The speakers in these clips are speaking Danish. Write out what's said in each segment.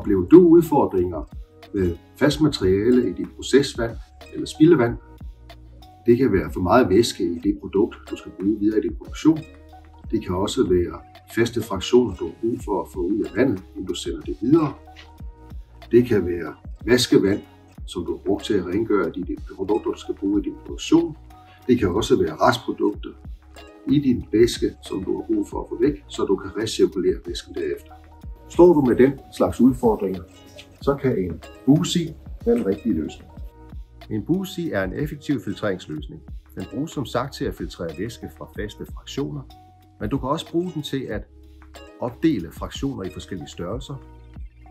Oplever du udfordringer med fast materiale i dit procesvand eller spildevand? Det kan være for meget væske i det produkt, du skal bruge videre i din produktion. Det kan også være faste fraktioner, du har brug for at få ud af vandet, inden du sender det videre. Det kan være vaskevand, som du har brugt til at rengøre de produkter, du skal bruge i din produktion. Det kan også være restprodukter i din væske, som du har brug for at få væk, så du kan recirkulere væsken derefter. Står du med den slags udfordringer, så kan en BUSI være en rigtig løsning. En BUSI er en effektiv filtreringsløsning. Den bruges som sagt til at filtrere væske fra faste fraktioner, men du kan også bruge den til at opdele fraktioner i forskellige størrelser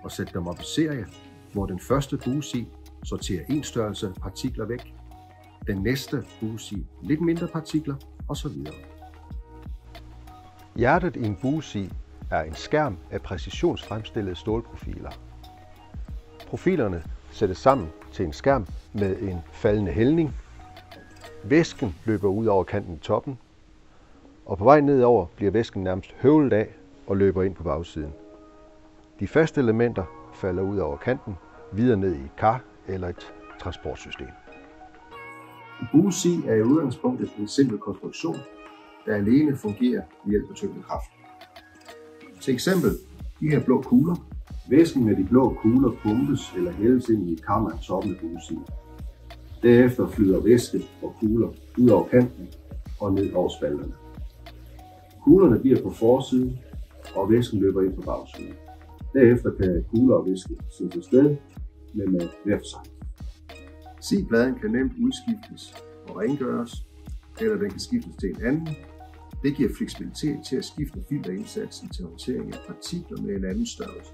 og sætte dem op i serie, hvor den første BUSI sorterer en størrelse partikler væk, den næste BUSI lidt mindre partikler osv. Hjertet i en BUSI er en skærm af præcisionsfremstillede stålprofiler. Profilerne sættes sammen til en skærm med en faldende hældning. Væsken løber ud over kanten i toppen, og på vej nedover bliver væsken nærmest høvlet af og løber ind på bagsiden. De faste elementer falder ud over kanten, videre ned i et kar eller et transportsystem. BUSI er i udgangspunktet en simpel konstruktion, der alene fungerer ved hjælp af tyngdekraft. Til eksempel de her blå kugler. Væsken med de blå kugler pumpes eller hældes ind i et kammer af toppen af BUSI. Derefter flyder væske og kugler ud over kanten og ned over spalterne. Kuglerne bliver på forsiden, og væsken løber ind på bagsiden. Derefter kan kugler og væske sendes afsted, men med hver for sig. SI-pladen kan nemt udskiftes og rengøres, eller den kan skiftes til en anden. Det giver fleksibilitet til at skifte filterindsatsen til håndtering af partikler med en anden størrelse.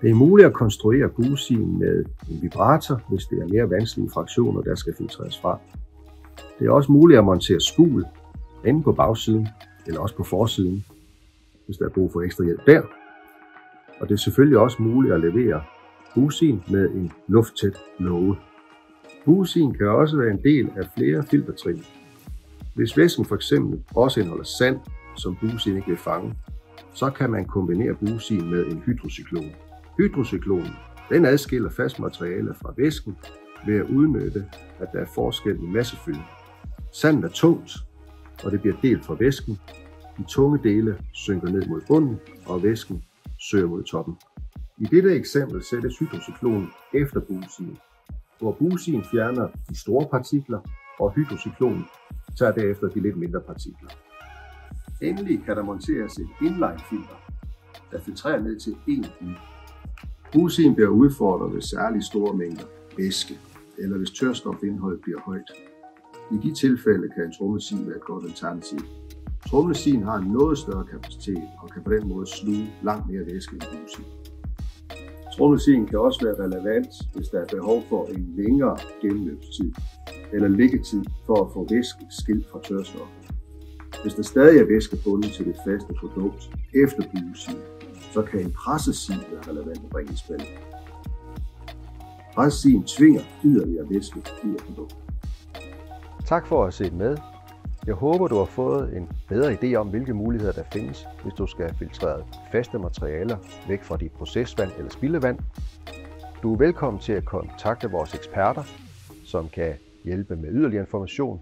Det er muligt at konstruere BUSI'en med en vibrator, hvis det er mere vanskelige fraktioner, der skal filtreres fra. Det er også muligt at montere spul enten på bagsiden eller også på forsiden, hvis der er brug for ekstra hjælp der. Og det er selvfølgelig også muligt at levere BUSI'en med en lufttæt låge. BUSI'en kan også være en del af flere filtertrin. Hvis væsken f.eks. også indeholder sand, som BUSI'en ikke vil fange, så kan man kombinere BUSI'en med en hydrocyklon. Hydrocyklonen den adskiller fast materiale fra væsken ved at udnytte, at der er forskel i massefylde. Sandet er tungt, og det bliver delt fra væsken. De tunge dele synker ned mod bunden, og væsken søger mod toppen. I dette eksempel sættes hydrocyklonen efter BUSI'en, hvor BUSI'en fjerner de store partikler, og hydrocyklonen tager derefter de lidt mindre partikler. Endelig kan der monteres et inline-filter, der filtrerer ned til 1 dy. BUSI'en bliver udfordret ved særligt store mængder væske, eller hvis tørstofindholdet bliver højt. I de tilfælde kan en tromlesin være et godt alternativ. Tromlesien har en noget større kapacitet og kan på den måde sluge langt mere væske end BUSI'en. Tromlesien kan også være relevant, hvis der er behov for en længere gennemløbstid eller liggetid for at få væske skilt fra tørstof. Hvis der stadig er væske bundet til det faste produkt efter BUSI'en, så kan en pressesil være relevant at bringe i spil. Pressesilien tvinger yderligere væske ud af produktet. Tak for at have set med. Jeg håber, du har fået en bedre idé om, hvilke muligheder der findes, hvis du skal filtrere faste materialer væk fra dit procesvand eller spildevand. Du er velkommen til at kontakte vores eksperter, som kan hjælpe med yderligere information.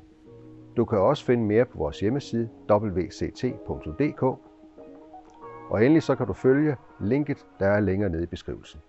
Du kan også finde mere på vores hjemmeside wct.dk. Og endelig så kan du følge linket, der er længere nede i beskrivelsen.